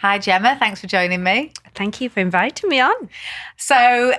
Hi, Gemma. Thanks for joining me. Thank you for inviting me on. So,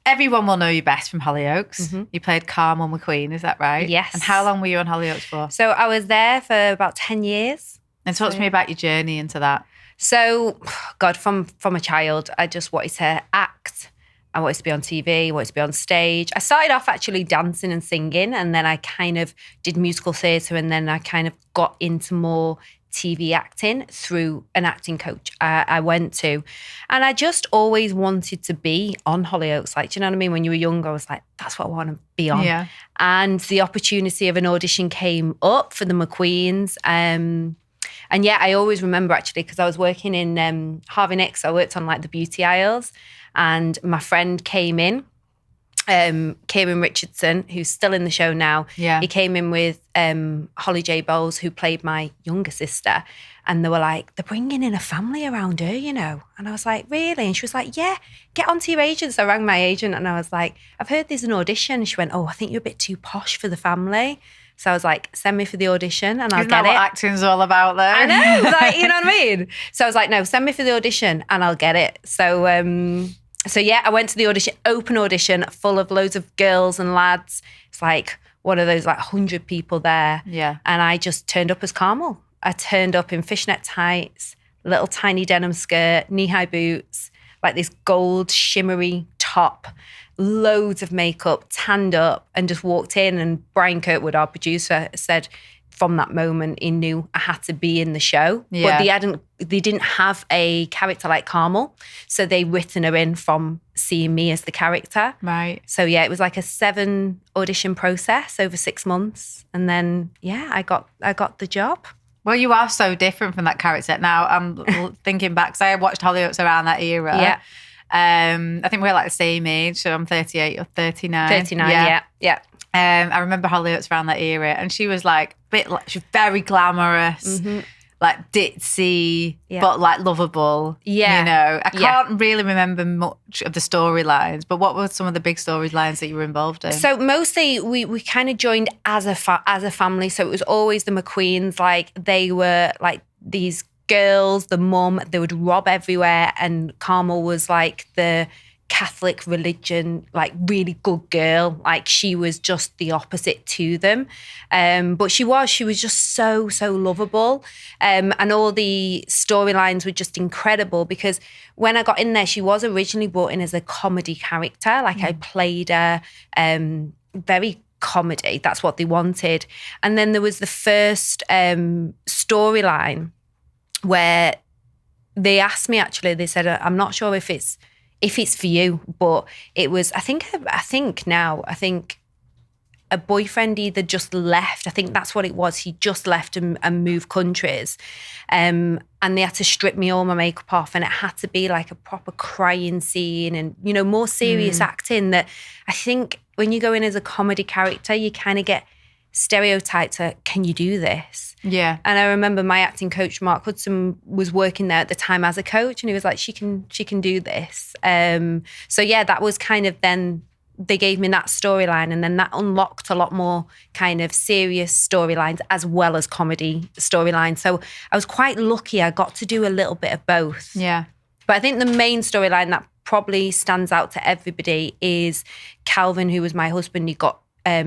everyone will know you best from Hollyoaks. Mm-hmm. You played Carmel McQueen, is that right? Yes. And how long were you on Hollyoaks for? So I was there for about 10 years. And talk to me about your journey into that. So, God, from a child, I just wanted to act. I wanted to be on TV, I wanted to be on stage. I started off actually dancing and singing, and then I kind of did musical theatre, and then I kind of got into more TV acting through an acting coach I went to. And I just always wanted to be on Hollyoaks. Like, do you know what I mean? When you were young, I was like, that's what I want to be on. Yeah. And the opportunity of an audition came up for the McQueens. And yeah, I always remember actually, because I was working in Hollyoaks. I worked on like the beauty aisles, and my friend came in, Kieran Richardson, who's still in the show now. Yeah. He came in with Holly J. Bowles, who played my younger sister. And they were like, they're bringing in a family around her, you know. And I was like, really? And she was like, yeah, get onto your agent. So I rang my agent and I was like, I've heard there's an audition. And she went, oh, I think you're a bit too posh for the family. So I was like, send me for the audition and I'll Isn't get that it. what acting's all about, though? I know, like, you know what I mean? So I was like, no, send me for the audition and I'll get it. So yeah, I went to the audition, open audition, full of loads of girls and lads. It's like one of those like 100 people there. Yeah. And I just turned up as Carmel. I turned up in fishnet tights, little tiny denim skirt, knee-high boots, like this gold shimmery top, loads of makeup, tanned up, and just walked in. And Brian Kirkwood, our producer, said from that moment he knew I had to be in the show. Yeah. But they didn't have a character like Carmel, so they written her in from seeing me as the character. Right. So yeah, it was like a 7 audition process over 6 months, and then yeah, I got the job. Well, you are so different from that character. Now, I'm thinking back, because I watched Hollyoaks around that era. Yeah. I think we're like the same age, so I'm 38 or 39. 39, yeah. I remember Hollyoaks around that era, and she was like she was very glamorous, like ditzy, but like lovable. Yeah. You know, I can't really remember much of the storylines, but what were some of the big storylines that you were involved in? So mostly we kind of joined as a family. So it was always the McQueens. Like they were like these girls, the mum, they would rob everywhere, and Carmel was like the Catholic religion, like really good girl. Like she was just the opposite to them. But she was just so lovable. And all the storylines were just incredible, because when I got in there, she was originally brought in as a comedy character. Like I played her very comedy. That's what they wanted. And then there was the first storyline where they asked me, actually, they said, I'm not sure if it's for you, but it was, I think a boyfriend either just left. I think that's what it was. He just left and moved countries. And they had to strip me all my makeup off, and it had to be like a proper crying scene and, you know, more serious acting. That I think when you go in as a comedy character, you kind of get stereotyped to, can you do this? Yeah. And I remember my acting coach, Mark Hudson, was working there at the time as a coach, and he was like, she can do this. So yeah, that was kind of, then they gave me that storyline, and then that unlocked a lot more kind of serious storylines as well as comedy storylines. So I was quite lucky. I got to do a little bit of both. Yeah. But I think the main storyline that probably stands out to everybody is Calvin, who was my husband. He got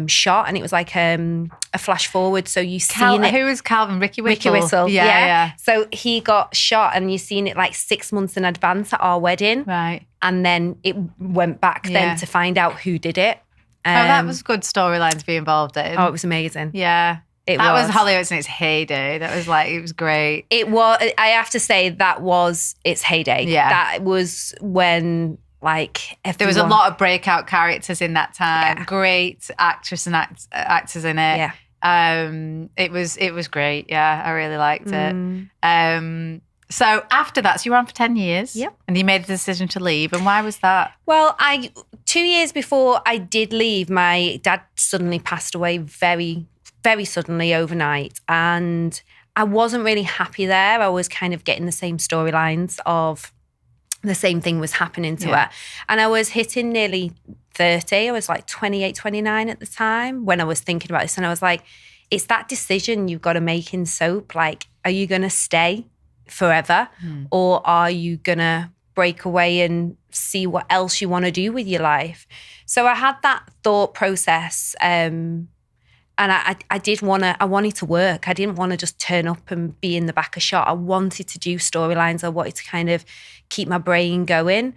shot, and it was like a flash forward. So you seen it. Who was Calvin? Ricky Whittle? Ricky Whittle, yeah. So he got shot, and you seen it like 6 months in advance at our wedding. Right. And then it went back then to find out who did it. That was a good storyline to be involved in. Oh, it was amazing. Yeah. That was Hollyoaks in its heyday. That was like, it was great. It was, I have to say, that was its heyday. Yeah. That was when, like, everyone, there was a lot of breakout characters in that time. Yeah. Great actress and actors in it. Yeah. It was great. Yeah, I really liked it. So after that, so you were on for 10 years. Yep. And you made the decision to leave. And why was that? Well, 2 years before I did leave, my dad suddenly passed away very, very suddenly overnight. And I wasn't really happy there. I was kind of getting the same storylines of the same thing was happening to her. And I was hitting nearly 30. I was like 28, 29 at the time when I was thinking about this. And I was like, it's that decision you've got to make in soap. Like, are you going to stay forever? Or are you going to break away and see what else you want to do with your life? So I had that thought process, and I wanted to work. I didn't want to just turn up and be in the back of shot. I wanted to do storylines. I wanted to kind of keep my brain going.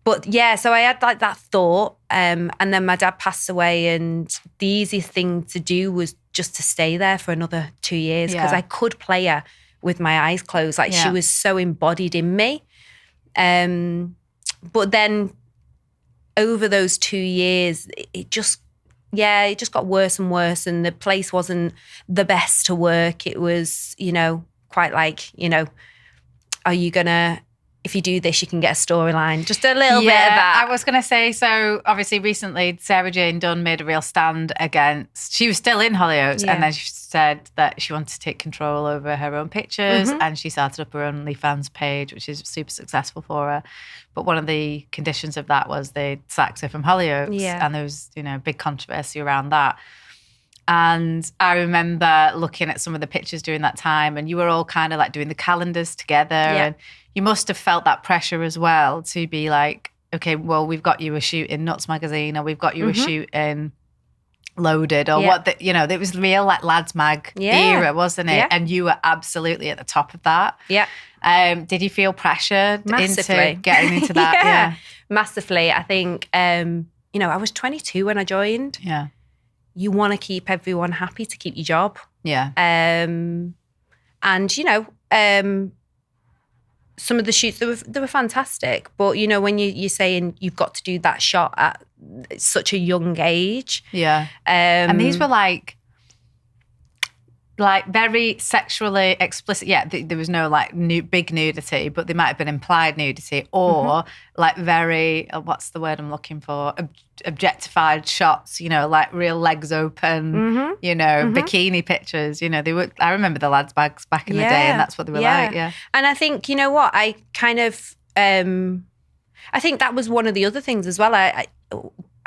But yeah, so I had like that thought, and then my dad passed away, and the easiest thing to do was just to stay there for another 2 years, because I could play her with my eyes closed. Like she was so embodied in me. But then over those 2 years, it just got worse and worse, and the place wasn't the best to work. It was, quite like, are you gonna, if you do this, you can get a storyline. Just a little bit of that. I was going to say, so obviously recently Sarah Jane Dunn made a real stand against, she was still in Hollyoaks, and then she said that she wanted to take control over her own pictures, and she started up her own OnlyFans page, which is super successful for her. But one of the conditions of that was they sacked her from Hollyoaks, and there was, big controversy around that. And I remember looking at some of the pictures during that time, and you were all kind of like doing the calendars together, and you must have felt that pressure as well to be like, okay, well, we've got you a shoot in Nuts magazine, or we've got you a shoot in Loaded, or it was real like Lads Mag era, wasn't it? Yeah. And you were absolutely at the top of that. Yeah. Did you feel pressured Massively. into getting into that? Yeah, massively. I think, I was 22 when I joined. Yeah. You want to keep everyone happy to keep your job. Yeah. Some of the shoots, they were fantastic. But, when you're saying you've got to do that shot at such a young age. Yeah. And these were like very sexually explicit. Yeah, there was no like big nudity, but there might have been implied nudity, or like very, what's the word I'm looking for? Objectified shots, like real legs open, bikini pictures, they were, I remember the Lads Bags back in the day, and that's what they were like. Yeah. And I think, you know what, I kind of, I think that was one of the other things as well. I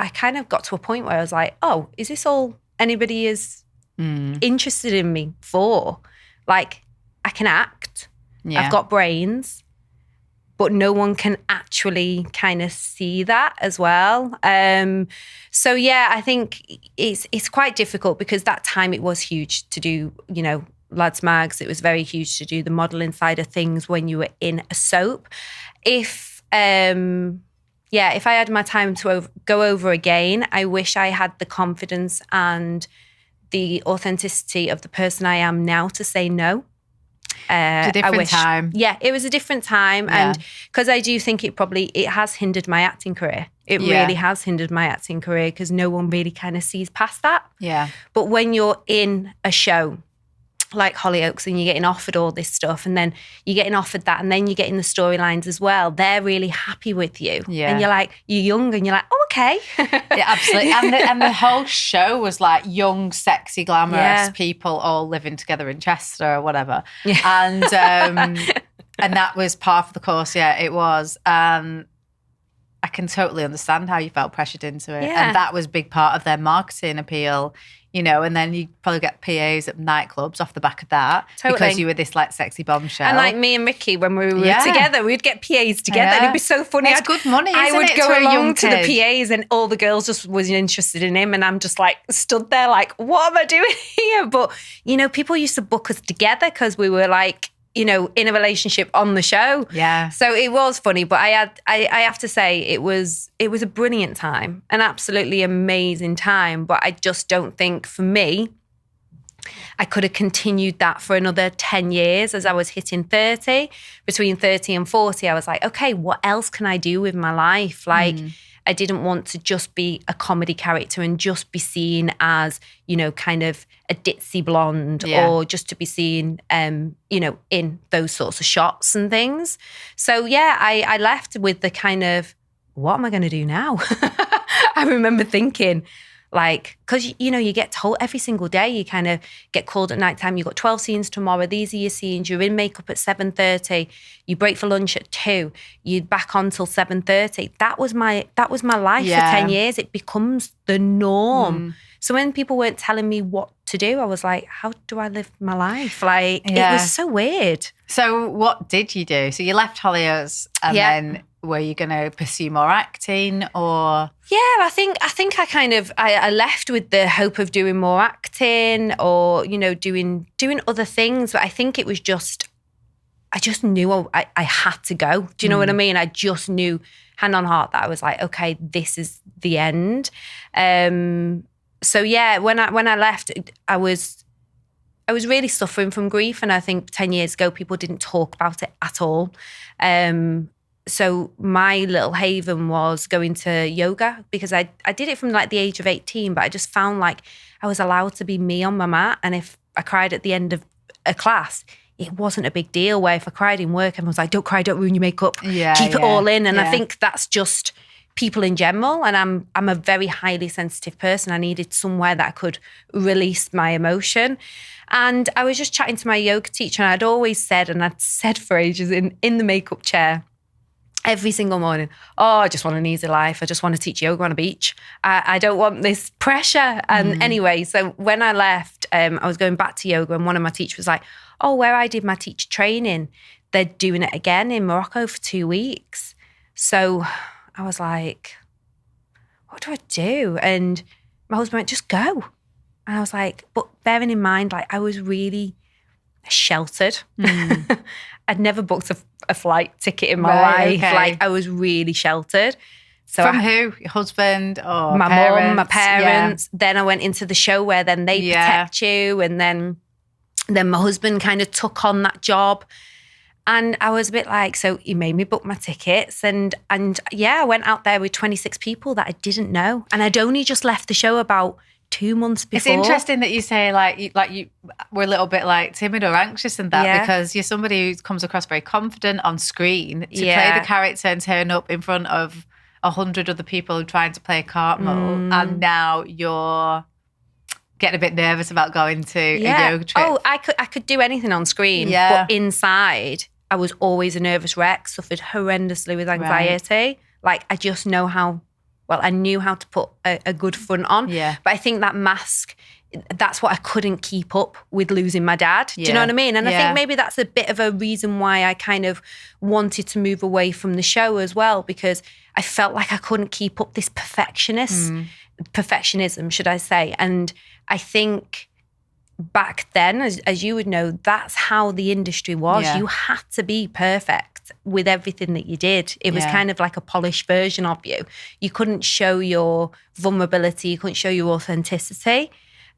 kind of got to a point where I was like, oh, is this all anybody is interested in me for? Like, I can act, I've got brains, but no one can actually kind of see that as well. So yeah, I think it's quite difficult, because that time it was huge to do, Lads Mags. It was very huge to do the modelling side of things when you were in a soap. If I had my time to go over again, I wish I had the confidence and the authenticity of the person I am now to say no. It's a different time. Yeah, it was a different time. Yeah. And because I do think it has hindered my acting career. It really has hindered my acting career, because no one really kind of sees past that. Yeah. But when you're in a show like Hollyoaks and you're getting offered all this stuff, and then you're getting offered that, and then you're getting the storylines as well, they're really happy with you. Yeah. And you're young, and you're like, oh, okay. Yeah, absolutely. And the whole show was like young, sexy, glamorous people all living together in Chester or whatever. Yeah. And that was part of the course. Yeah, it was. I can totally understand how you felt pressured into it. Yeah. And that was a big part of their marketing appeal. And then you probably get PAs at nightclubs off the back of that. Totally. Because you were this like sexy bombshell. And like me and Mickey, when we were together, we'd get PAs together, and it'd be so funny. It's good money, isn't I would it, go to along to the PAs, and all the girls just wasn't interested in him, and I'm just like stood there like, what am I doing here? But, people used to book us together because we were like, in a relationship on the show. Yeah. So it was funny, but I have to say it was a brilliant time, an absolutely amazing time. But I just don't think, for me, I could have continued that for another 10 years. As I was hitting 30, between 30 and 40, I was like, okay, what else can I do with my life? Like, I didn't want to just be a comedy character and just be seen as, kind of a ditzy blonde, or just to be seen, in those sorts of shots and things. So, yeah, I left with the kind of, what am I going to do now? I remember thinking, like, because, you get told every single day, you kind of get called at nighttime, you've got 12 scenes tomorrow, these are your scenes, you're in makeup at 7:30, you break for lunch at 2, you're back on till 7:30. That was my life for 10 years. It becomes the norm. So when people weren't telling me what to do. I was like, how do I live my life? Like, it was so weird. So what did you do? So you left Hollyoaks and then were you going to pursue more acting or? Yeah, I think I kind of, I left with the hope of doing more acting or, you know, doing other things. But I think it was just, I just knew I had to go. Do you know what I mean? I just knew, hand on heart, that I was like, okay, this is the end. So yeah, when I left, I was really suffering from grief. And I think 10 years ago, people didn't talk about it at all. So my little haven was going to yoga because I did it from like the age of 18, but I just found like I was allowed to be me on my mat. And if I cried at the end of a class, it wasn't a big deal. Where if I cried in work, everyone's like, don't cry, don't ruin your makeup, keep it all in. And I think that's just people in general. And I'm a very highly sensitive person. I needed somewhere that I could release my emotion. And I was just chatting to my yoga teacher and I'd always said, and I'd said for ages in the makeup chair, every single morning, oh, I just want an easy life. I just want to teach yoga on a beach. I don't want this pressure. And anyway, so when I left, I was going back to yoga and one of my teachers was like, oh, where I did my teacher training, they're doing it again in Morocco for 2 weeks. So I was like, what do I do? And my husband went, just go. And I was like, but bearing in mind, like I was really sheltered. I'd never booked a flight ticket in my life. Okay. Like I was really sheltered. So from who? Your husband or my parents? mum, my parents. Yeah. Then I went into the show where then they protect you. And then my husband kind of took on that job. And I was a bit like, so he made me book my tickets. And yeah, I went out there with 26 people that I didn't know. And I'd only just left the show about 2 months before. It's interesting that you say you were a little bit like timid or anxious in that because you're somebody who comes across very confident on screen to play the character and turn up in front of 100 other people trying to play a cartmel, and now you're getting a bit nervous about going to a yoga trip. Oh, I could do anything on screen, but inside I was always a nervous wreck, suffered horrendously with anxiety. Right. Like I just know how. Well, I knew how to put a good front on. Yeah. But I think that mask, that's what I couldn't keep up with losing my dad. Do you know what I mean? And I think maybe that's a bit of a reason why I kind of wanted to move away from the show as well, because I felt like I couldn't keep up this perfectionism, should I say. And I think back then, as you would know, that's how the industry was. Yeah. You had to be perfect with everything that you did. It was kind of like a polished version of you. You couldn't show your vulnerability. You couldn't show your authenticity.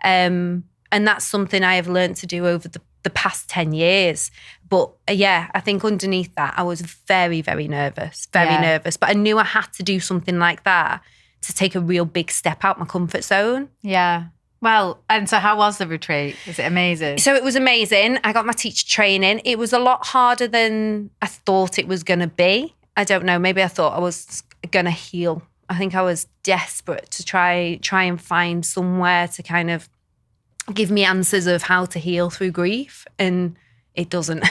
And that's something I have learned to do over the past 10 years. But I think underneath that, I was very, very nervous, nervous. But I knew I had to do something like that to take a real big step out my comfort zone. Yeah. Well, and so how was the retreat? Was it amazing? So it was amazing. I got my teacher training. It was a lot harder than I thought it was going to be. I don't know. Maybe I thought I was going to heal. I think I was desperate to try and find somewhere to kind of give me answers of how to heal through grief. And it doesn't.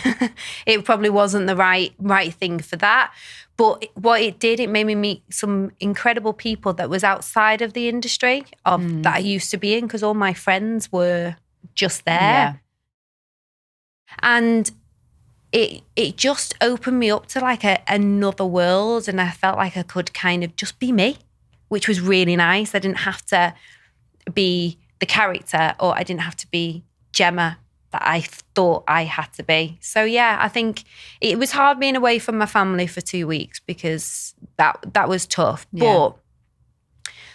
It probably wasn't the right thing for that. But what it did, it made me meet some incredible people that was outside of the industry that I used to be in, because all my friends were just there. Yeah. And it just opened me up to like another world, and I felt like I could kind of just be me, which was really nice. I didn't have to be the character, or I didn't have to be Gemma that I thought I had to be. So yeah, I think it was hard being away from my family for 2 weeks because that was tough. Yeah. But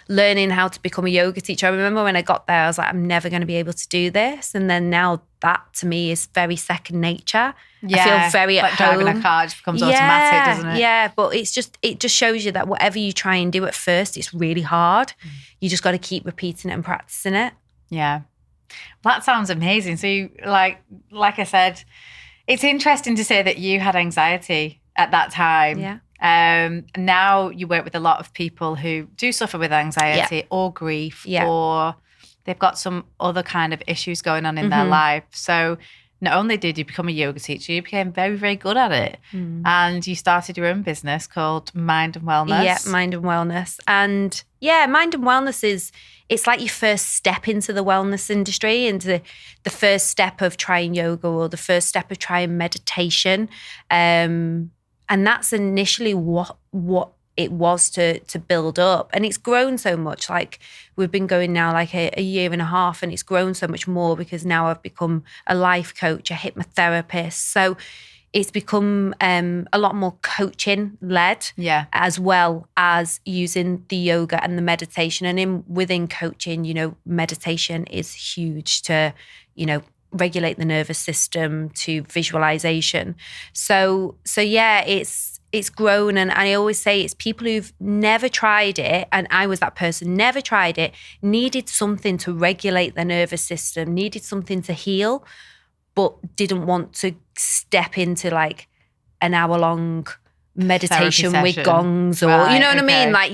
learning how to become a yoga teacher, I remember when I got there, I was like, I'm never going to be able to do this. And then now that to me is very second nature. Yeah, I feel very at home. Driving a car just becomes automatic, doesn't it? Yeah, but it just shows you that whatever you try and do at first, it's really hard. You just got to keep repeating it and practicing it. Yeah. That sounds amazing. So you, like I said, it's interesting to say that you had anxiety at that time. Yeah. Now you work with a lot of people who do suffer with anxiety or grief or they've got some other kind of issues going on in their life. So not only did you become a yoga teacher, you became very, very good at it. And you started your own business called Mind and Wellness. Yeah, Mind and Wellness. And yeah, Mind and Wellness it's like your first step into the wellness industry, into the first step of trying yoga or the first step of trying meditation. And that's initially what it was to build up. And it's grown so much. Like we've been going now like a year and a half, and it's grown so much more because now I've become a life coach, a hypnotherapist. So it's become a lot more coaching led, as well as using the yoga and the meditation. And within coaching, you know, meditation is huge to, you know, regulate the nervous system, to visualization. So yeah, it's grown. And I always say it's people who've never tried it, and I was that person, never tried it, needed something to regulate their nervous system, needed something to heal, but didn't want to step into like an hour-long meditation with gongs, or you know what I mean? Like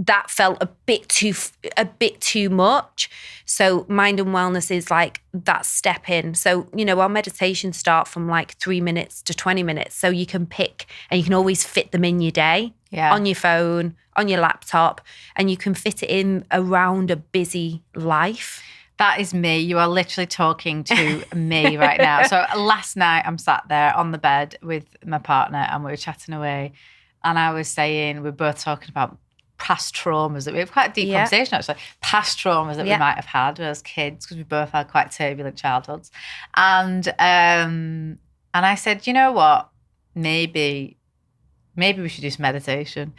that felt a bit too much. So Mind and Wellness is like that step in. So, you know, our meditations start from like 3 minutes to 20 minutes. So you can pick, and you can always fit them in your day, on your phone, on your laptop, and you can fit it in around a busy life. That is me. You are literally talking to me right now. So last night I'm sat there on the bed with my partner and we were chatting away, and I was saying, we were both talking about past traumas that we have, quite a deep conversation actually, past traumas that we might have had as kids, because we both had quite turbulent childhoods. And I said, you know what, maybe we should do some meditation,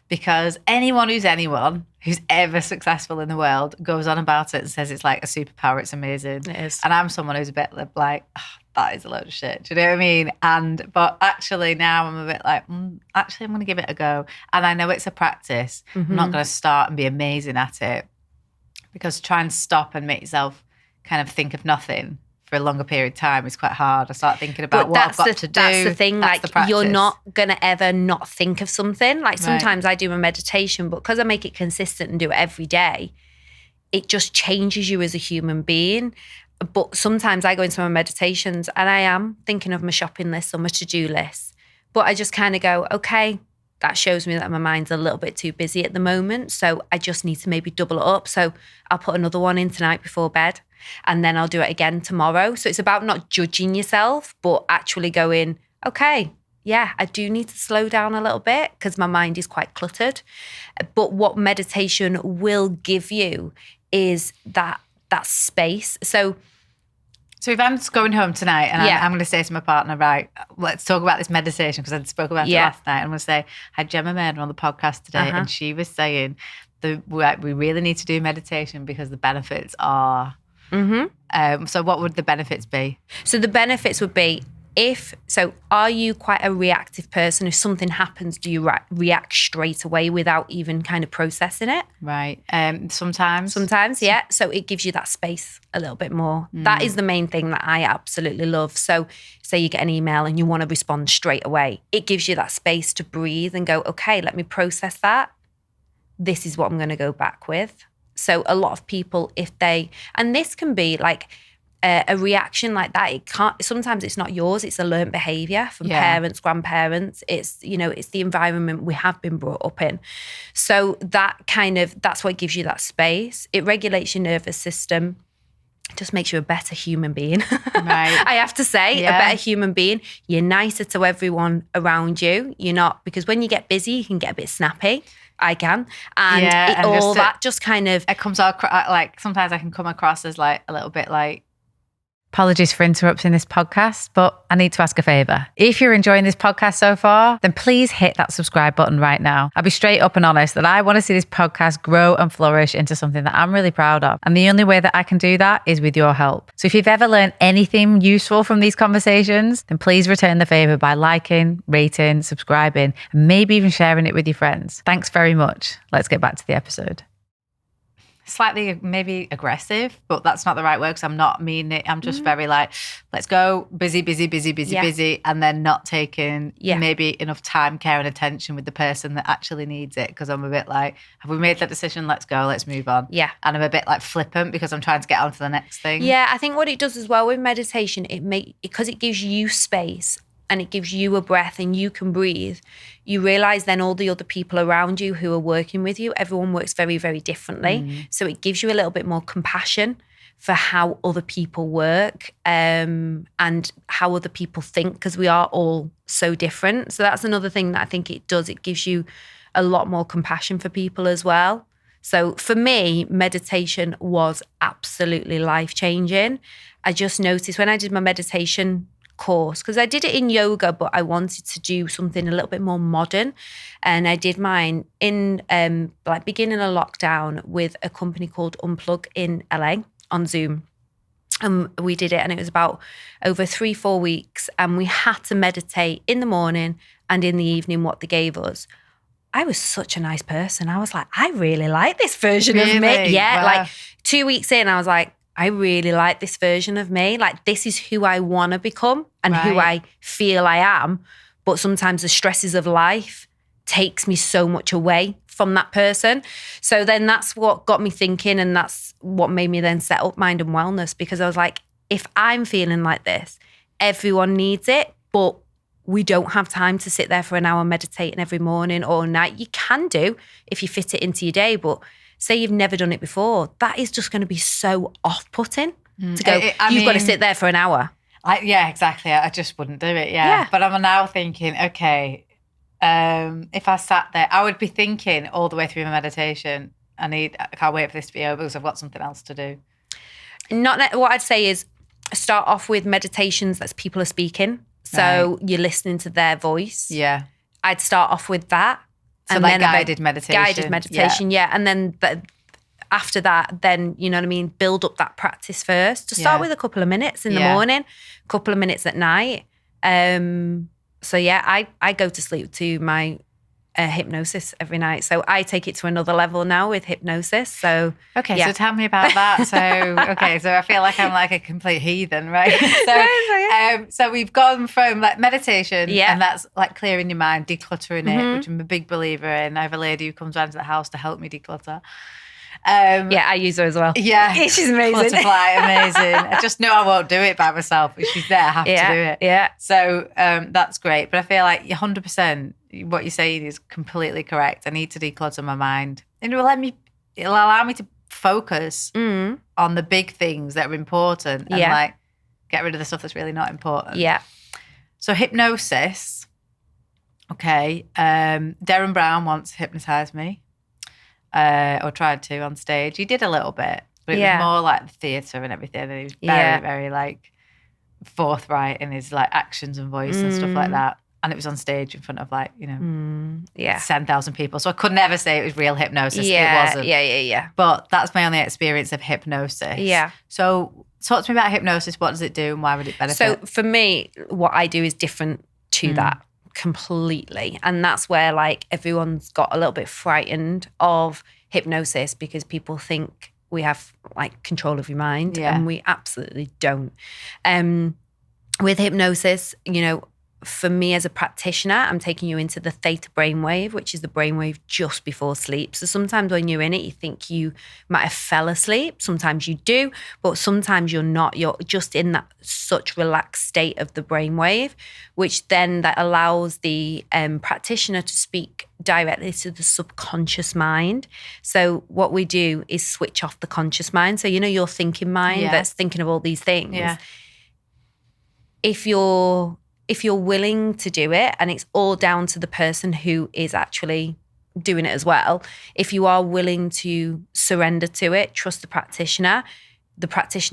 because anyone who's ever successful in the world goes on about it and says it's like a superpower, it's amazing. It is. And I'm someone who's a bit like, oh, that is a load of shit. Do you know what I mean? But actually now I'm a bit like, actually I'm going to give it a go. And I know it's a practice. I'm not going to start and be amazing at it, because try and stop and make yourself kind of think of nothing for a longer period of time is quite hard. I start thinking about what I've got to do. That's the thing, like you're not going to ever not think of something. Like sometimes I do a meditation, but because I make it consistent and do it every day, it just changes you as a human being. But sometimes I go into my meditations and I am thinking of my shopping list or my to-do list, but I just kind of go, okay, that shows me that my mind's a little bit too busy at the moment. So I just need to maybe double it up. So I'll put another one in tonight before bed, and then I'll do it again tomorrow. So it's about not judging yourself, but actually going, okay, yeah, I do need to slow down a little bit because my mind is quite cluttered. But what meditation will give you is that space. So if I'm just going home tonight and I'm going to say to my partner, right, let's talk about this meditation, because I spoke about it last night. I'm going to say, I had Gemma Merna on the podcast today, and she was saying we really need to do meditation because the benefits are. So what would the benefits be? So the benefits would be, are you quite a reactive person? If something happens, do you react straight away without even kind of processing it? Right. Sometimes, yeah. So it gives you that space a little bit more. That is the main thing that I absolutely love. So say you get an email and you want to respond straight away. It gives you that space to breathe and go, okay, let me process that. This is what I'm going to go back with. So a lot of people, and this can be like, a reaction like that, sometimes it's not yours, it's a learned behaviour from parents, grandparents. It's, you know, it's the environment we have been brought up in. So that's what gives you that space. It regulates your nervous system, just makes you a better human being. Right. I have to say, a better human being. You're nicer to everyone around you. You're not, because when you get busy, you can get a bit snappy. I can. And that just kind of... It comes out, like, sometimes I can come across as like a little bit like, apologies for interrupting this podcast, but I need to ask a favour. If you're enjoying this podcast so far, then please hit that subscribe button right now. I'll be straight up and honest that I want to see this podcast grow and flourish into something that I'm really proud of. And the only way that I can do that is with your help. So if you've ever learned anything useful from these conversations, then please return the favour by liking, rating, subscribing, and maybe even sharing it with your friends. Thanks very much. Let's get back to the episode. slightly maybe aggressive, but that's not the right word because I'm not meaning it. I'm just very like, let's go busy, and then not taking maybe enough time, care and attention with the person that actually needs it, because I'm a bit like, have we made that decision? Let's go, let's move on. Yeah. And I'm a bit like flippant because I'm trying to get on to the next thing. Yeah, I think what it does as well with meditation, because it gives you space and it gives you a breath and you can breathe, you realise then all the other people around you who are working with you, everyone works very, very differently. So it gives you a little bit more compassion for how other people work and how other people think, because we are all so different. So that's another thing that I think it does. It gives you a lot more compassion for people as well. So for me, meditation was absolutely life-changing. I just noticed when I did my meditation course, because I did it in yoga, but I wanted to do something a little bit more modern. And I did mine in like beginning of lockdown with a company called Unplug in LA on Zoom. And we did it, and it was about over 3-4 weeks. And we had to meditate in the morning and in the evening, what they gave us. I was such a nice person. I was like, I really like this version of me. Yeah, wow. Like 2 weeks in, I was like, I really like this version of me. Like, this is who I want to become and who I feel I am. But sometimes the stresses of life takes me so much away from that person. So then that's what got me thinking, and that's what made me then set up Mind and Wellness, because I was like, if I'm feeling like this, everyone needs it, but we don't have time to sit there for an hour meditating every morning or night. You can do if you fit it into your day, but say you've never done it before, that is just going to be so off-putting to go, you've got to sit there for an hour. Yeah, exactly. I just wouldn't do it, yeah. But I'm now thinking, okay, if I sat there, I would be thinking all the way through my meditation, I can't wait for this to be over because I've got something else to do. What I'd say is start off with meditations that people are speaking. So you're listening to their voice. Yeah. I'd start off with that. So and like guided meditation. Guided meditation, yeah. And then after that, then, you know what I mean, build up that practice first. To start with a couple of minutes in the morning, a couple of minutes at night. So yeah, I go to sleep to my hypnosis every night. So I take it to another level now with hypnosis. So so tell me about that. So so I feel like I'm like a complete heathen, right? So we've gone from like meditation, and that's like clearing your mind, decluttering it, which I'm a big believer in. I have a lady who comes around to the house to help me declutter. I use her as well. Yeah, she's amazing. Butterfly, amazing. I just know I won't do it by myself. If she's there, I have to do it. Yeah. So that's great. But I feel like 100%. What you're saying is completely correct. I need to declutter my mind. And it'll allow me to focus on the big things that are important and like get rid of the stuff that's really not important. Yeah. So hypnosis. Okay. Darren Brown once hypnotized me or tried to on stage. He did a little bit, but it was more like the theatre and everything. And he was very, very like forthright in his like actions and voice and stuff like that. And it was on stage in front of like, 10,000 people. So I could never say it was real hypnosis. It wasn't. Yeah. But that's my only experience of hypnosis. Yeah. So talk to me about hypnosis. What does it do and why would it benefit? So for me, what I do is different to that completely. And that's where like everyone's got a little bit frightened of hypnosis because people think we have like control of your mind and we absolutely don't. With hypnosis, for me as a practitioner, I'm taking you into the theta brainwave, which is the brainwave just before sleep. So sometimes when you're in it, you think you might have fell asleep. Sometimes you do, but sometimes you're not. You're just in that such relaxed state of the brainwave, which then that allows the practitioner to speak directly to the subconscious mind. So what we do is switch off the conscious mind. So, your thinking mind that's thinking of all these things. Yeah. If you're willing to do it, and it's all down to the person who is actually doing it as well, if you are willing to surrender to it, trust the practitioner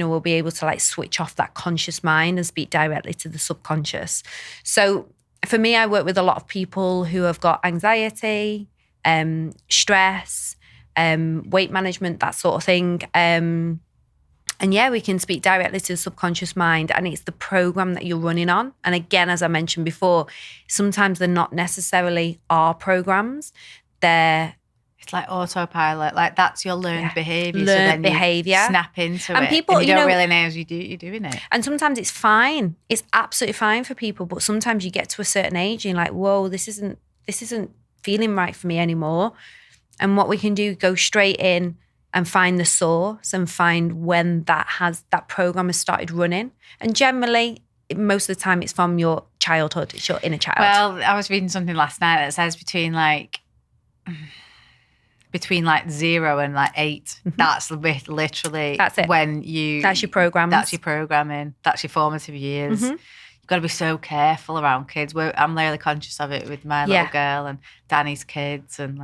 will be able to like switch off that conscious mind and speak directly to the subconscious. So for me, I work with a lot of people who have got anxiety, stress, weight management, that sort of thing. And we can speak directly to the subconscious mind, and it's the program that you're running on. And again, as I mentioned before, sometimes they're not necessarily our programs. They're It's like autopilot. Like that's your learned behaviour. Learned so then behaviour. You snap into And it. people, and you don't really know as you're doing it. And sometimes it's fine. It's absolutely fine for people. But sometimes you get to a certain age and you're like, whoa, this isn't feeling right for me anymore. And what we can do, go straight in and find the source and find when that program has started running. And generally, most of the time it's from your childhood. It's your inner child. Well, I was reading something last night that says between 0 and 8, that's literally when that's your program. That's your programming. That's your formative years. You've got to be so careful around kids. I'm really conscious of it with my little girl and Danny's kids and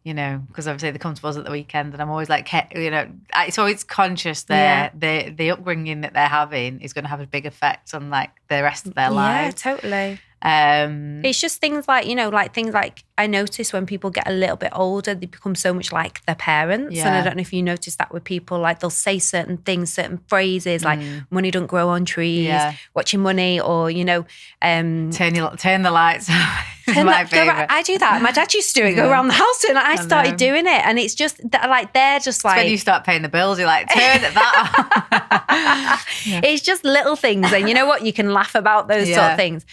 because obviously they come to us at the weekend and I'm always like, it's always conscious that the upbringing that they're having is going to have a big effect on the rest of their lives. Yeah, totally. It's just things things like I notice when people get a little bit older, they become so much like their parents. And I don't know if you notice that with people, they'll say certain things, certain phrases, like money don't grow on trees, watching money, or turn the lights off. My favorite. I do that. My dad used to do it, go around the house, and I started doing it, and it's just they're just when you start paying the bills, you're like, turn that off. It's just little things, and you know what? You can laugh about those sort of things.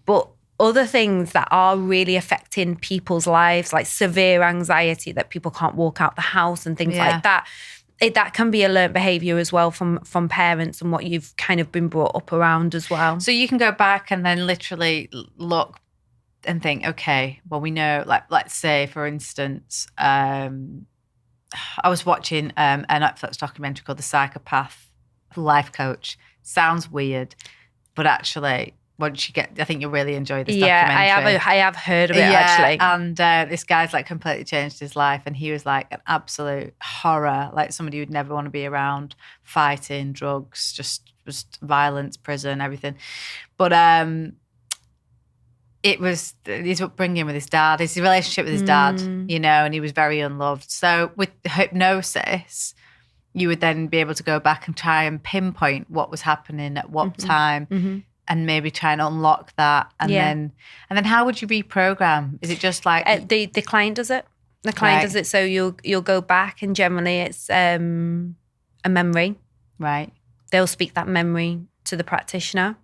But other things that are really affecting people's lives, like severe anxiety that people can't walk out the house and things like that, that can be a learnt behaviour as well from parents and what you've kind of been brought up around as well. So you can go back and then literally look and think, okay, well, we know, let's say, for instance, I was watching a Netflix documentary called The Psychopath Life Coach. Sounds weird, but actually, once you get, I think you'll really enjoy this documentary. I have heard of it actually. And this guy's completely changed his life, and he was an absolute horror, somebody you'd never want to be around, fighting, drugs, just violence, prison, everything. But it was his upbringing with his dad, his relationship with his dad, and he was very unloved. So with hypnosis, you would then be able to go back and try and pinpoint what was happening at what time. And maybe try and unlock that, and then how would you reprogram? Is it just the client does it? The client does it. So you'll go back, and generally it's a memory. Right. They'll speak that memory to the practitioner.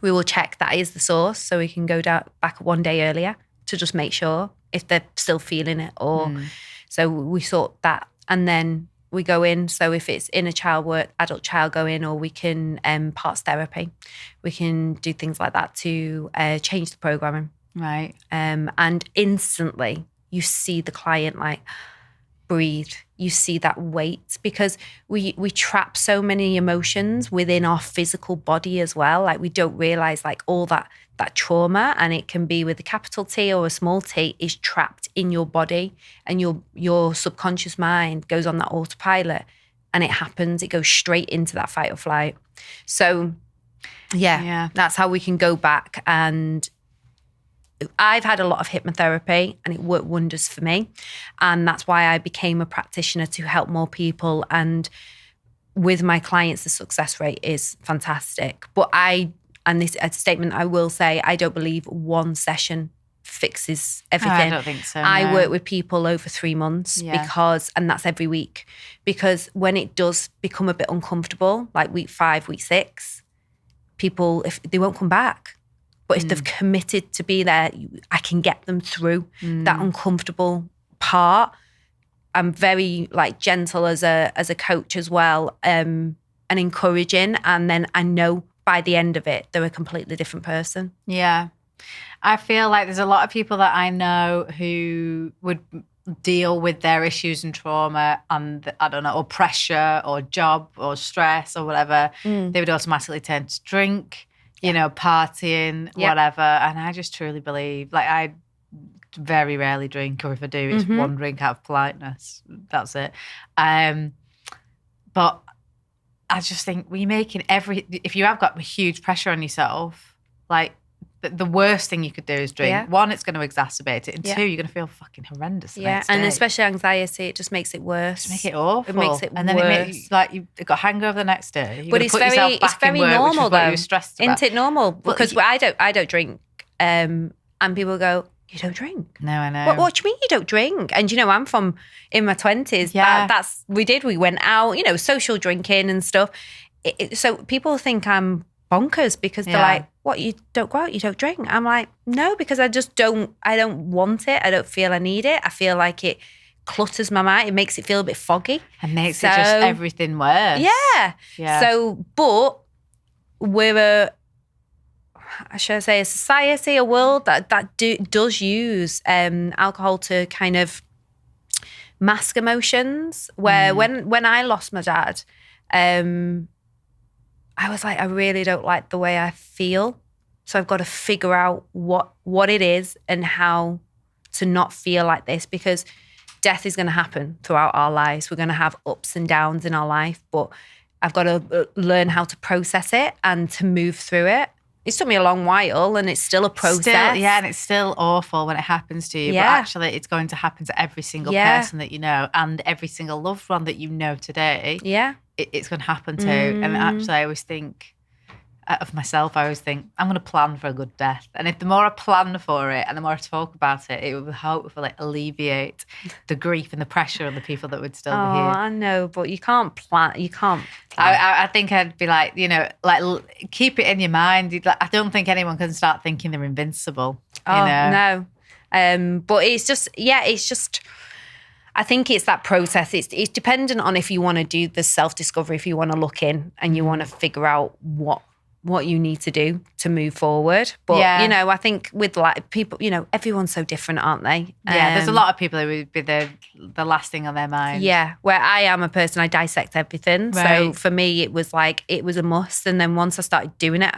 We will check that is the source, so we can go back one day earlier to just make sure if they're still feeling it, or so we sort that, and then we go in. So if it's inner child work, adult child go in, or we can parts therapy. We can do things like that to change the programming. Right. And instantly you see the client breathe. You see that weight, because we trap so many emotions within our physical body as well. We don't realize all that trauma, and it can be with a capital T or a small t, is trapped in your body, and your subconscious mind goes on that autopilot, and it happens. It goes straight into that fight or flight. So that's how we can go back. And I've had a lot of hypnotherapy, and it worked wonders for me. And that's why I became a practitioner, to help more people. And with my clients, the success rate is fantastic. But and this is a statement I will say, I don't believe one session fixes everything. I don't think so. I work with people over 3 months and that's every week. Because when it does become a bit uncomfortable, like week 5, week 6, people, if they won't come back. But if they've committed to be there, I can get them through that uncomfortable part. I'm very gentle as a coach as well, and encouraging. And then I know by the end of it, they're a completely different person. Yeah. I feel like there's a lot of people that I know who would deal with their issues and trauma and, I don't know, or pressure or job or stress or whatever. They would automatically turn to drink, partying, whatever. And I just truly believe, I very rarely drink, or if I do, it's one drink out of politeness. That's it. But I just think we're making if you have got a huge pressure on yourself, the worst thing you could do is drink. Yeah. 1, it's going to exacerbate it. And 2, you're going to feel fucking horrendous the next day. And especially anxiety, it just makes it worse. Just make it awful. It makes it and worse. then it makes you've got a hangover the next day. But it's very normal though. Isn't it normal? Because I don't drink. And people go, you don't drink. No, I know. What do you mean you don't drink? And, I'm from in my 20s. Yeah. We went out, social drinking and stuff. So people think I'm bonkers because they're like, what, you don't go out, you don't drink? I'm like, no, because I don't want it. I don't feel I need it. I feel like it clutters my mind. It makes it feel a bit foggy. And makes it just everything worse. Yeah. So, but we're should I say a society, a world that does use alcohol to kind of mask emotions. Where when I lost my dad, I was like, I really don't like the way I feel. So I've got to figure out what it is and how to not feel like this, because death is going to happen throughout our lives. We're going to have ups and downs in our life, but I've got to learn how to process it and to move through it. It took me a long while and it's still a process. And it's still awful when it happens to you. Yeah. But actually it's going to happen to every single person that you know and every single loved one that you know today. Yeah. It's going to happen to. And actually I always think of myself, I'm going to plan for a good death. And if the more I plan for it and the more I talk about it, it will hopefully alleviate the grief and the pressure on the people that would still be here. I know, but you can't plan. I think I'd be like, keep it in your mind. I don't think anyone can start thinking they're invincible. No. But it's just, I think it's that process. It's dependent on if you want to do the self-discovery, if you want to look in and you want to figure out what you need to do to move forward. But, I think with people, everyone's so different, aren't they? Yeah, there's a lot of people who would be the last thing on their mind. Yeah, where I am a person, I dissect everything. Right. So for me, it was a must. And then once I started doing it,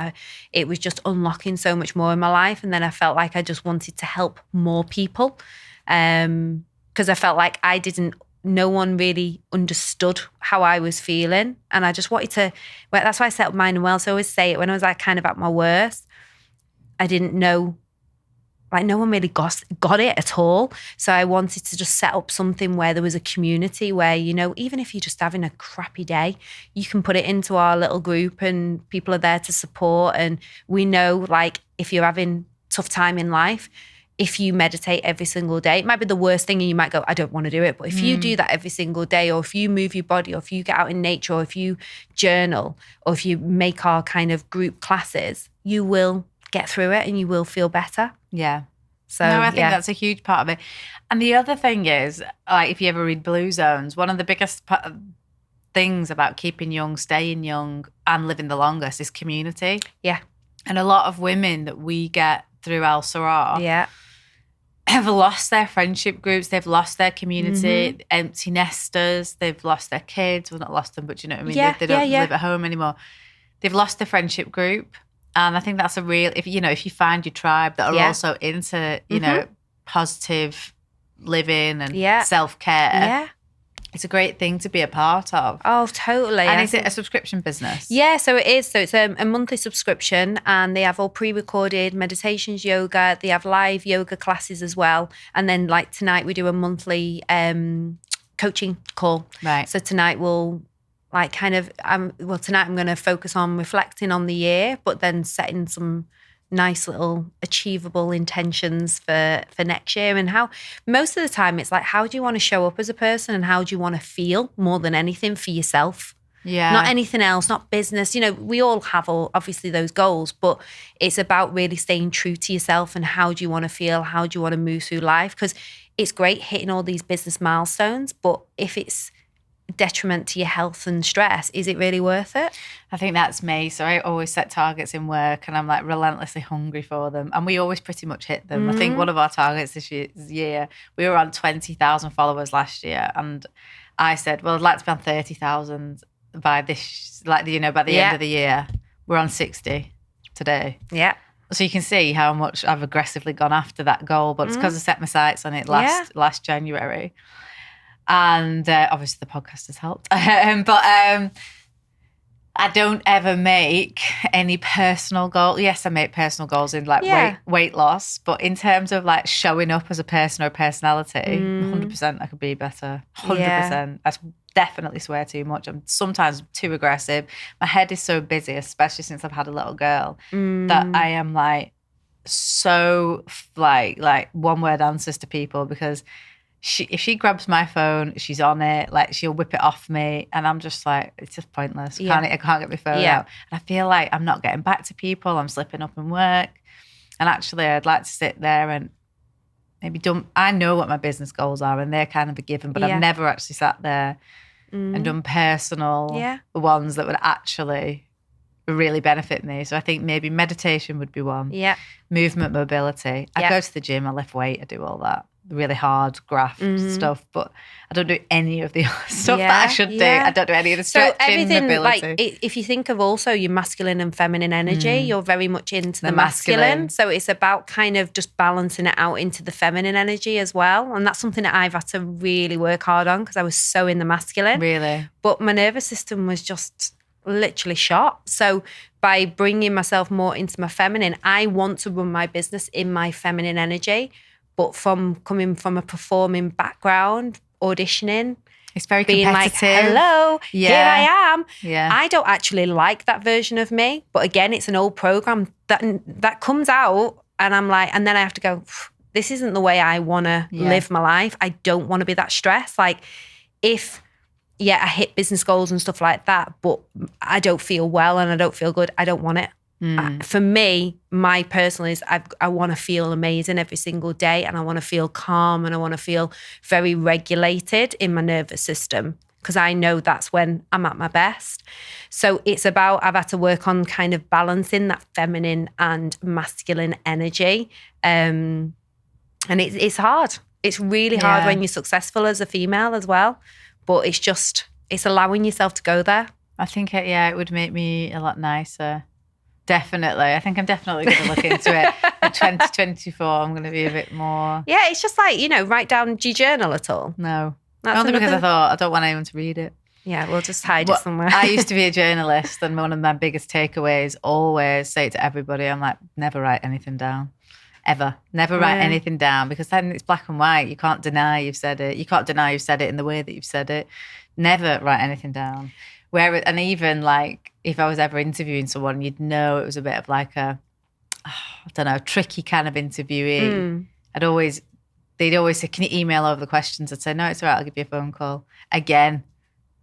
it was just unlocking so much more in my life. And then I felt like I just wanted to help more people. Because I felt like no one really understood how I was feeling. And I just wanted to, that's why I set up Mind and Well. So I always say it, when I was kind of at my worst, I didn't know, no one really got it at all. So I wanted to just set up something where there was a community where, even if you're just having a crappy day, you can put it into our little group and people are there to support. And we know, if you're having tough time in life, if you meditate every single day, it might be the worst thing and you might go, I don't want to do it. But if you do that every single day, or if you move your body, or if you get out in nature, or if you journal, or if you make our kind of group classes, you will get through it and you will feel better. Yeah. So I think that's a huge part of it. And the other thing is, if you ever read Blue Zones, one of the biggest things about keeping young, staying young and living the longest is community. Yeah. And a lot of women that we get through Elle-Sera have lost their friendship groups, they've lost their community, empty nesters, they've lost their kids. Well, not lost them, but you know what I mean? They don't live at home anymore. They've lost their friendship group. And I think that's a real, if you find your tribe that are also into, positive living and self-care, it's a great thing to be a part of. Oh, totally. And is it a subscription business? Yeah, so it is. So it's a monthly subscription and they have all pre-recorded meditations, yoga. They have live yoga classes as well. And then tonight we do a monthly coaching call. Right. So tonight we'll tonight I'm going to focus on reflecting on the year, but then setting some nice little achievable intentions for next year. And how most of the time it's how do you want to show up as a person and how do you want to feel more than anything for yourself? Yeah. Not anything else, not business. We all have obviously those goals, but it's about really staying true to yourself and how do you want to feel? How do you want to move through life? Because it's great hitting all these business milestones, but if it's detriment to your health and stress, is it really worth it? I think that's me. So I always set targets in work and I'm relentlessly hungry for them. And we always pretty much hit them. I think one of our targets this year, we were on 20,000 followers last year. And I said, well, I'd like to be on 30,000 by this, by the end of the year. We're on 60 today. Yeah. So you can see how much I've aggressively gone after that goal, but it's because I set my sights on it last January. And obviously the podcast has helped. But I don't ever make any personal goal. Yes, I make personal goals in weight loss. But in terms of showing up as a person or a personality, 100% I could be better. 100%. Yeah. I definitely swear too much. I'm sometimes too aggressive. My head is so busy, especially since I've had a little girl, that I am so like one word answers to people, because if she grabs my phone, she's on it. Like, she'll whip it off me, and I'm just like, it's just pointless. I can't get my phone out. And I feel like I'm not getting back to people. I'm slipping up in work. And actually, I'd like to sit there and maybe I know what my business goals are, and they're kind of a given, but I've never actually sat there and done personal ones that would actually really benefit me. So I think maybe meditation would be one. Yeah. Movement, mobility. I go to the gym, I lift weight, I do all that. Really hard graft stuff, but I don't do any of the stuff that I should do. I don't do any of the stretching, so everything, mobility. like, if you think of also your masculine and feminine energy, you're very much into the masculine. So it's about kind of just balancing it out into the feminine energy as well. And that's something that I've had to really work hard on, because I was so in the masculine. Really? But my nervous system was just literally shot. So by bringing myself more into my feminine, I want to run my business in my feminine energy. But coming from a performing background, auditioning, it's very being competitive. Like, hello, here I am. Yeah. I don't actually like that version of me. But again, it's an old program that comes out, and I'm like, and then I have to go, this isn't the way I want to live my life. I don't want to be that stressed. Like, if, I hit business goals and stuff like that, but I don't feel well and I don't feel good, I don't want it. For me, my personal is I want to feel amazing every single day, and I want to feel calm, and I want to feel very regulated in my nervous system, because I know that's when I'm at my best. So it's about, I've had to work on kind of balancing that feminine and masculine energy. And it's hard. It's really hard when you're successful as a female as well. But it's allowing yourself to go there. I think, it would make me a lot nicer. Definitely. I think I'm definitely going to look into it. In 2024, I'm going to be a bit more... Yeah, it's just like, write down, do you journal at all? No. Only because I thought I don't want anyone to read it. Yeah, we'll just hide it somewhere. I used to be a journalist, and one of my biggest takeaways, always say it to everybody, I'm like, never write anything down. Ever. Never write anything down, because then it's black and white. You can't deny you've said it. You can't deny you've said it in the way that you've said it. Never write anything down. And even like, if I was ever interviewing someone, you'd know it was a bit of like tricky kind of interviewee. They'd always say, can you email over the questions? I'd say, no, it's all right, I'll give you a phone call. Again,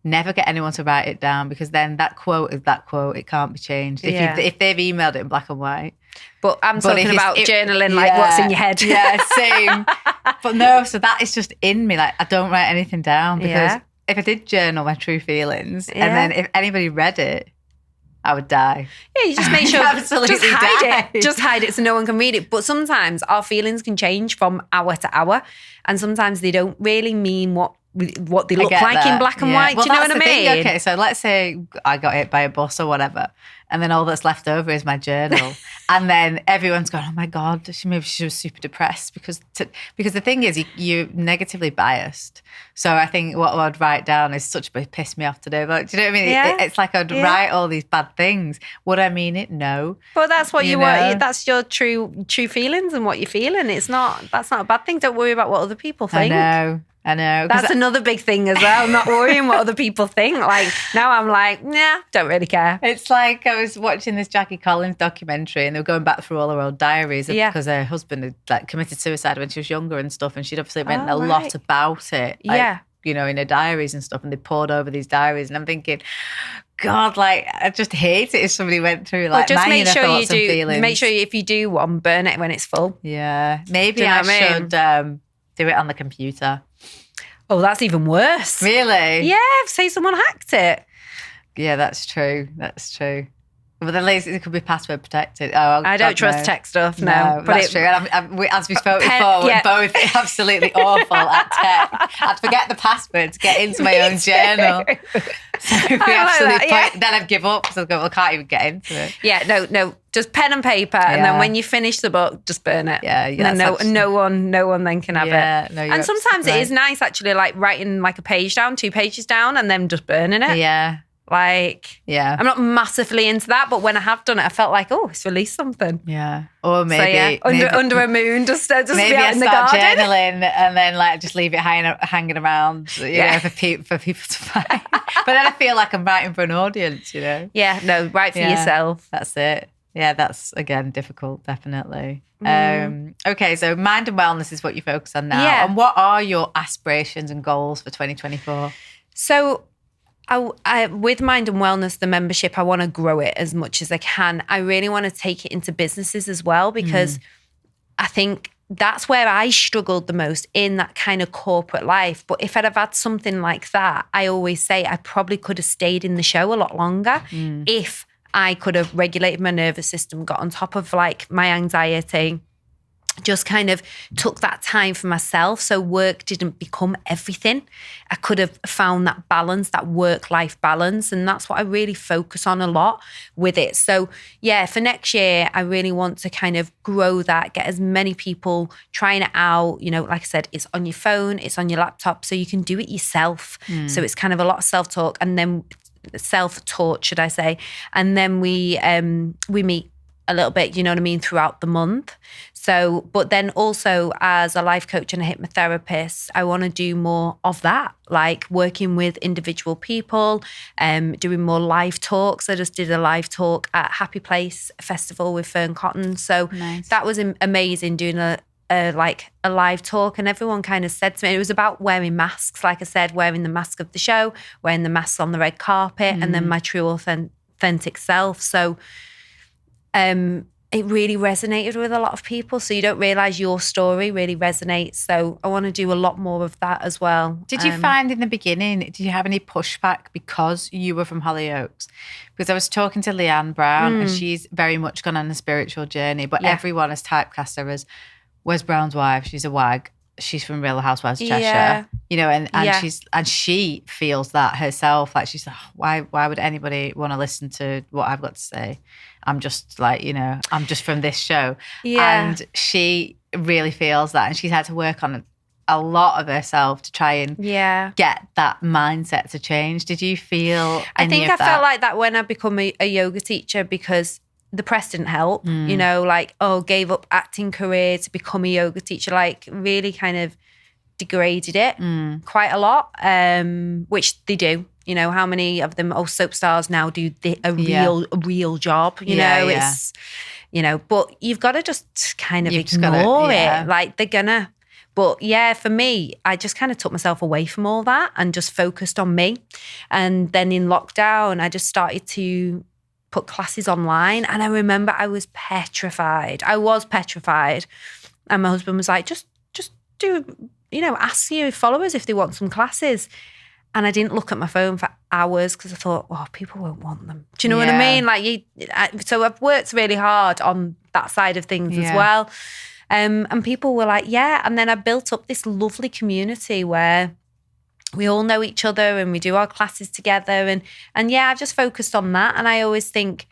never get anyone to write it down, because then that quote is that quote. It can't be changed. If they've emailed it in black and white. But I'm talking about journaling, like what's in your head. Yeah, same. But no, so that is just in me. Like, I don't write anything down, because if I did journal my true feelings, and then if anybody read it, I would die. Yeah, you just make sure, absolutely just hide it. Just hide it so no one can read it. But sometimes our feelings can change from hour to hour, and sometimes they don't really mean what they look like in black and white. Well, do you know what I mean? Thing. Okay, so let's say I got hit by a bus or whatever, and then all that's left over is my journal. And then everyone's going, oh my God, maybe she was super depressed, because the thing is, you're negatively biased. So I think what I'd write down is such a piss me off today. But do you know what I mean? It's like I'd write all these bad things. Would I mean it? No. Well, that's what you want. That's your true feelings and what you're feeling. That's not a bad thing. Don't worry about what other people think. I know. That's another big thing as well, not worrying what other people think. Like, now I'm like, nah, don't really care. It's like I was watching this Jackie Collins documentary, and they were going back through all her old diaries because her husband had like committed suicide when she was younger and stuff, and she'd obviously written a lot about it. Like, in her diaries and stuff, and they poured over these diaries, and I'm thinking, God, like, I just hate it if somebody went through like just make sure you do. Make sure if you do one, burn it when it's full. Yeah, maybe I should do it on the computer. Oh, that's even worse. Really? Yeah, say someone hacked it. Yeah, that's true. But at least it could be password protected. Oh, I don't trust tech stuff, no. But that's true. And as we spoke before, we're both absolutely awful at tech. I'd forget the password to get into my own journal. So then I'd give up, because I'd go, well, I can't even get into it. Yeah, no. Just pen and paper, and then when you finish the book, just burn it. Yeah. No one then can have it. No, and sometimes it is nice, actually, like writing like a page down, 2 pages down, and then just burning it. Yeah. Like, I'm not massively into that, but when I have done it, I felt like, oh, it's released something. Yeah. Or maybe, under a moon, just be out in the garden. Journaling, and then like just leave it hanging around, for people to find. But then I feel like I'm writing for an audience, Yeah, no, write for yourself. That's it. Yeah, that's, again, difficult, definitely. Okay, so mind and wellness is what you focus on now. Yeah. And what are your aspirations and goals for 2024? So I with Mind and Wellness, the membership, I want to grow it as much as I can. I really want to take it into businesses as well, because I think that's where I struggled the most, in that kind of corporate life. But if I'd have had something like that, I always say I probably could have stayed in the show a lot longer if I could have regulated my nervous system, got on top of like my anxiety, just kind of took that time for myself so work didn't become everything. I could have found that balance, that work-life balance, and that's what I really focus on a lot with it. So yeah, for next year, I really want to kind of grow that, get as many people trying it out. You know, like I said, it's on your phone, it's on your laptop, so you can do it yourself. So it's kind of a lot of self-talk, and then self-taught, should I say. And then we meet a little bit, you know what I mean, throughout the month. So, but then also as a life coach and a hypnotherapist, I want to do more of that, like working with individual people, doing more live talks. I just did a live talk at Happy Place Festival with Fern Cotton. So that was amazing, doing a live talk, and everyone kind of said to me, it was about wearing masks, like I said, wearing the mask of the show, wearing the masks on the red carpet, and then my true authentic self. So it really resonated with a lot of people. So you don't realise your story really resonates. So I want to do a lot more of that as well. Did you find in the beginning, did you have any pushback because you were from Hollyoaks? Because I was talking to Leanne Brown and she's very much gone on a spiritual journey, but everyone has typecast her as Wes Brown's wife. She's a wag. She's from Real Housewives of Cheshire, you know, and she feels that herself. Like she's like, why would anybody want to listen to what I've got to say? I'm just like, you know, I'm just from this show. Yeah. And she really feels that, and she's had to work on a lot of herself to try and get that mindset to change. Did you feel any of that? I felt like that when I become a yoga teacher, because the press didn't help, you know, like, gave up acting career to become a yoga teacher, like really kind of degraded it quite a lot, which they do. You know, how many of them, soap stars now do a real job, you know, it's, you know, but you've got to just kind of ignore it. Like they're gonna, but yeah, for me, I just kind of took myself away from all that and just focused on me. And then in lockdown, I just started to put classes online. And I remember I was petrified. And my husband was like, just do, you know, ask your followers if they want some classes. And I didn't look at my phone for hours because I thought, people won't want them. Do you know what I mean? Like, so I've worked really hard on that side of things as well. And people were like, and then I built up this lovely community where we all know each other and we do our classes together. And I've just focused on that. And I always think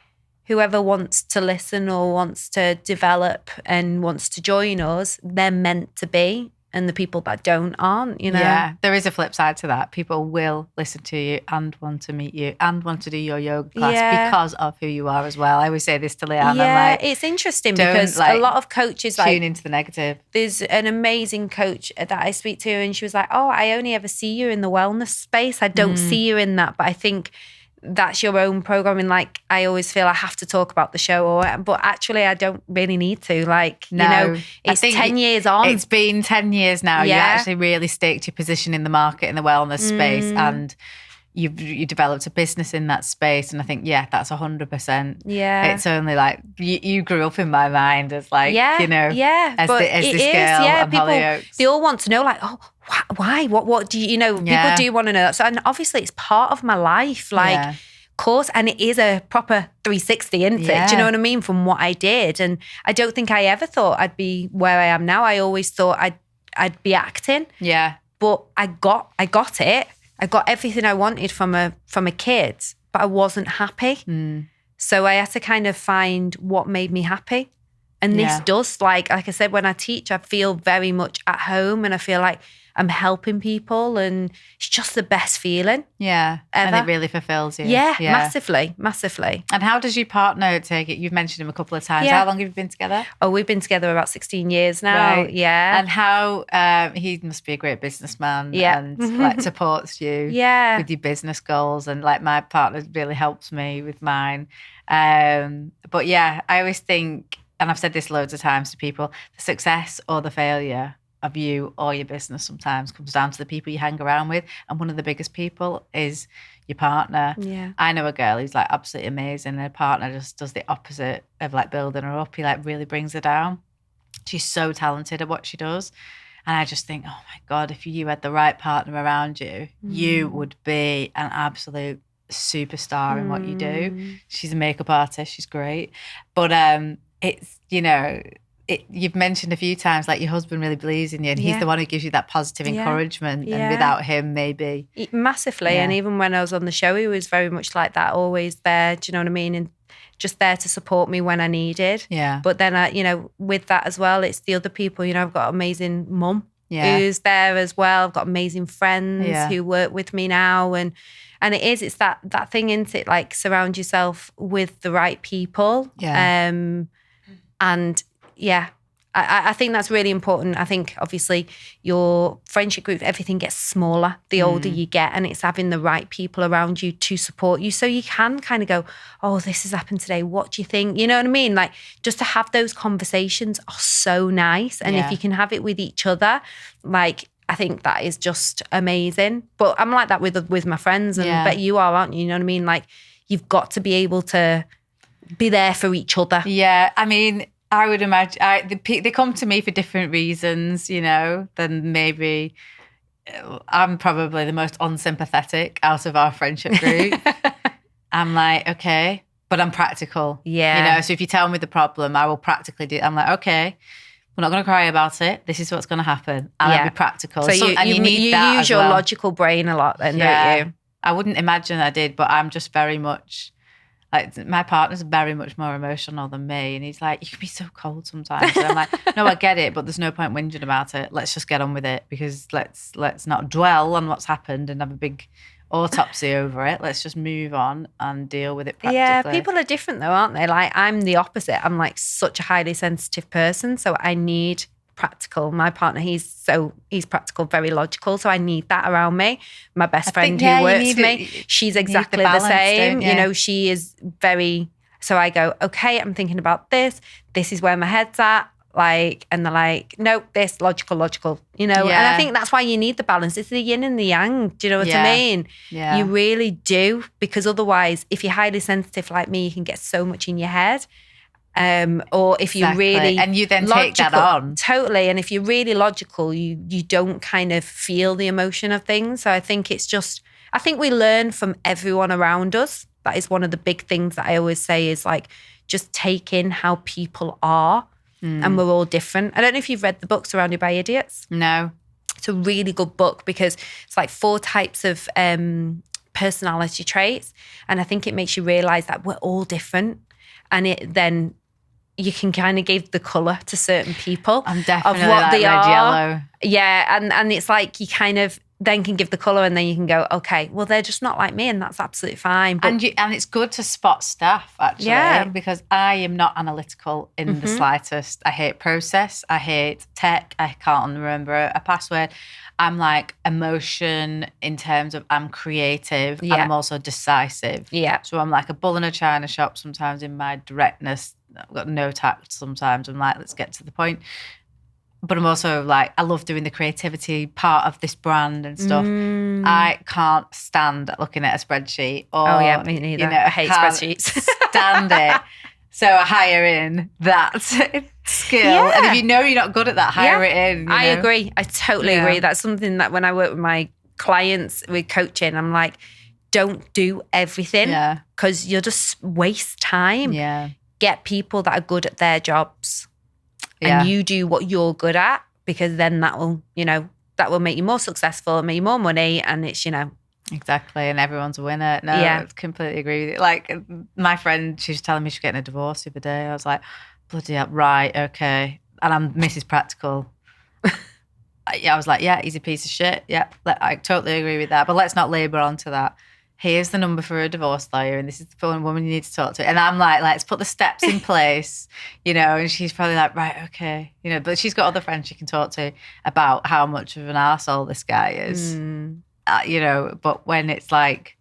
whoever wants to listen or wants to develop and wants to join us, they're meant to be. And the people that don't aren't, you know. Yeah, there is a flip side to that. People will listen to you and want to meet you and want to do your yoga class because of who you are as well. I always say this to Leanne. Yeah, it's interesting because a lot of coaches tune into the negative. There's an amazing coach that I speak to, and she was like, I only ever see you in the wellness space. I don't see you in that, but I think that's your own programming. Like, I always feel I have to talk about the show, but actually I don't really need to. Like, you know, it's 10 years on. It's been 10 years now. You actually really staked your position in the market in the wellness space, and you developed a business in that space. And I think, that's 100%. Yeah. It's only like, you grew up in my mind as like, you know, as this girl on Hollyoaks. They all want to know, like, why? What do you know? People do want to know that. So, and obviously it's part of my life, like, course, and it is a proper 360, isn't it? Do you know what I mean? From what I did. And I don't think I ever thought I'd be where I am now. I always thought I'd be acting. Yeah. But I got it. I got everything I wanted from a kid, but I wasn't happy. So I had to kind of find what made me happy. And this does, like I said, when I teach, I feel very much at home and I feel like I'm helping people and it's just the best feeling. Yeah. Ever. And it really fulfills you. Yeah, massively. And how does your partner take it? You've mentioned him a couple of times. Yeah. How long have you been together? Oh, we've been together about 16 years now. Right. Yeah. And how, he must be a great businessman and like supports you with your business goals. And like my partner really helps me with mine. But yeah, I always think, and I've said this loads of times to people, the success or the failure of you or your business sometimes comes down to the people you hang around with. And one of the biggest people is your partner. Yeah. I know a girl who's like absolutely amazing and her partner just does the opposite of like building her up. He like really brings her down. She's so talented at what she does. And I just think, oh my God, if you had the right partner around you, you would be an absolute superstar in what you do. She's a makeup artist. She's great. But it's, you know, you've mentioned a few times like your husband really believes in you and he's the one who gives you that positive encouragement and without him maybe. Massively. And even when I was on the show, he was very much like that, always there, do you know what I mean? And just there to support me when I needed. Yeah. But then, you know, with that as well, it's the other people, you know, I've got an amazing mum who's there as well. I've got amazing friends who work with me now and it's that thing, isn't it? Like surround yourself with the right people. Yeah. And yeah, I think that's really important. I think obviously your friendship group, everything gets smaller the older you get, and it's having the right people around you to support you. So you can kind of go, oh, this has happened today. What do you think? You know what I mean? Like just to have those conversations are so nice. And if you can have it with each other, like I think that is just amazing. But I'm like that with my friends and bet you are, aren't you? You know what I mean? Like you've got to be able to be there for each other. Yeah, I mean, I would imagine they come to me for different reasons, you know, than maybe I'm probably the most unsympathetic out of our friendship group. I'm like, okay, but I'm practical. Yeah. You know, so if you tell me the problem, I will practically do it. I'm like, okay, we're not going to cry about it. This is what's going to happen. And I'll be practical. So you use your logical brain a lot then, don't you? I wouldn't imagine I did, but I'm just very much... Like my partner's very much more emotional than me, and he's like, "You can be so cold sometimes." And I'm like, "No, I get it, but there's no point whinging about it. Let's just get on with it because let's not dwell on what's happened and have a big autopsy over it. Let's just move on and deal with it practically." Yeah, people are different though, aren't they? Like I'm the opposite. I'm like such a highly sensitive person, so I need practical. My partner, he's practical, very logical, so I need that around me. My best friend who works for me, she's exactly the same. You know, she is very, so I go, okay, I'm thinking about this is where my head's at, like, and they're like, no, this logical, you know. And I think that's why you need the balance. It's the yin and the yang, do you know what I mean? Yeah. You really do, because otherwise if you're highly sensitive like me, you can get so much in your head. Or if you're really and you then logical, take that on. Totally. And if you're really logical, you don't kind of feel the emotion of things. So I think I think we learn from everyone around us. That is one of the big things that I always say is like, just take in how people are and we're all different. I don't know if you've read the book Surrounded by Idiots. No. It's a really good book because it's like 4 types of personality traits. And I think it makes you realize that we're all different. And then you can kind of give the colour to certain people. I'm definitely of what like they red, are. yellow. Yeah, and it's like you kind of then can give the colour and then you can go, okay, well, they're just not like me and that's absolutely fine. But, and it's good to spot stuff, actually, because I am not analytical in the slightest. I hate process. I hate tech. I can't remember a password. I'm like emotion in terms of I'm creative and I'm also decisive. Yeah. So I'm like a bull in a china shop sometimes in my directness. I've got no tact sometimes. I'm like, let's get to the point. But I'm also like, I love doing the creativity part of this brand and stuff. I can't stand looking at a spreadsheet. Or, oh, yeah, me neither. You know, I hate spreadsheets. Stand it. So I hire in that skill. Yeah. And if you know you're not good at that, hire it in. You know? I agree. I totally agree. That's something that when I work with my clients with coaching, I'm like, don't do everything because you'll just waste time. Yeah. Get people that are good at their jobs and you do what you're good at, because then that will make you more successful and make you more money, and it's, you know. Exactly, and everyone's a winner. No, I completely agree with you. Like my friend, she was telling me she's getting a divorce the other day. I was like, bloody hell, right, okay. And I'm Mrs. Practical. I was like, yeah, he's a piece of shit. Yeah, I totally agree with that. But let's not labour onto that. Here's the number for a divorce lawyer, and this is the phone woman you need to talk to. And I'm like, let's put the steps in place, and she's probably like, right, okay. But she's got other friends she can talk to about how much of an arsehole this guy is. But when it's like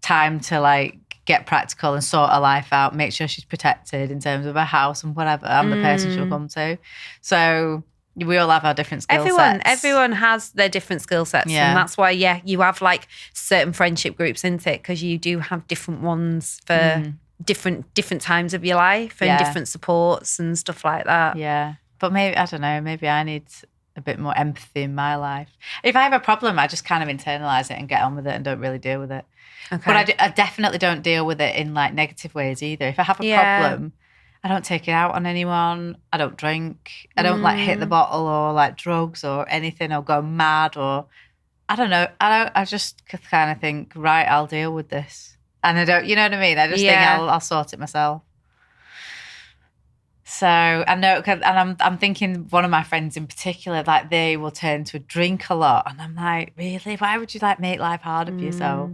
time to like get practical and sort her life out, make sure she's protected in terms of her house and whatever, I'm the person she'll come to. So we all have our different skill sets. Everyone has their different skill sets. Yeah. And that's why, you have like certain friendship groups, isn't it? Because you do have different ones for different times of your life and different supports and stuff like that. Yeah. But maybe, I don't know, maybe I need a bit more empathy in my life. If I have a problem, I just kind of internalise it and get on with it and don't really deal with it. Okay. But I definitely don't deal with it in like negative ways either. If I have a problem, I don't take it out on anyone. I don't drink. I don't like hit the bottle or like drugs or anything or go mad or I don't know. I just kind of think, right, I'll deal with this. And I don't, you know what I mean? I just think I'll sort it myself. So I know, and I'm thinking one of my friends in particular, like they will turn to a drink a lot. And I'm like, really? Why would you like make life harder for yourself?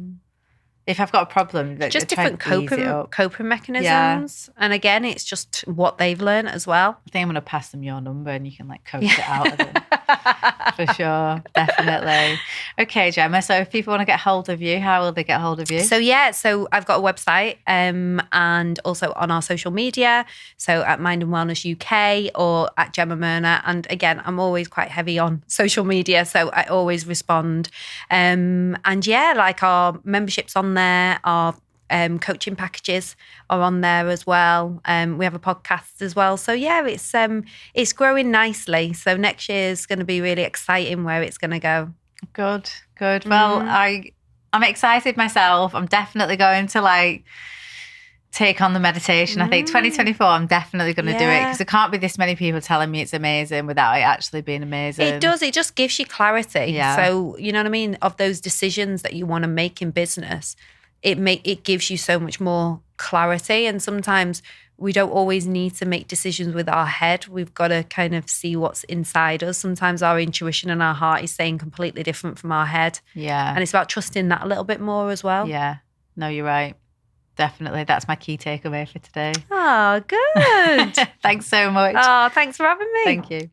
If I've got a problem, just different coping mechanisms. Yeah. And again, it's just what they've learned as well. I think I'm going to pass them your number and you can like coach it out of them. For sure. Definitely. Okay, Gemma. So if people want to get hold of you, how will they get hold of you? So I've got a website and also on our social media. So at Mind and Wellness UK or at Gemma Merna. And again, I'm always quite heavy on social media. So I always respond. Like our memberships on there, our coaching packages are on there as well. We have a podcast as well. So it's growing nicely. So next year's going to be really exciting where it's going to go. Good. Well, I'm excited myself. I'm definitely going to like take on the meditation. I think 2024, I'm definitely going to do it because there can't be this many people telling me it's amazing without it actually being amazing. It does. It just gives you clarity. Yeah. So, you know what I mean? Of those decisions that you want to make in business, it gives you so much more clarity. And sometimes we don't always need to make decisions with our head. We've got to kind of see what's inside us. Sometimes our intuition and our heart is saying completely different from our head. Yeah. And it's about trusting that a little bit more as well. Yeah. No, you're right. Definitely. That's my key takeaway for today. Oh, good. Thanks so much. Oh, thanks for having me. Thank you.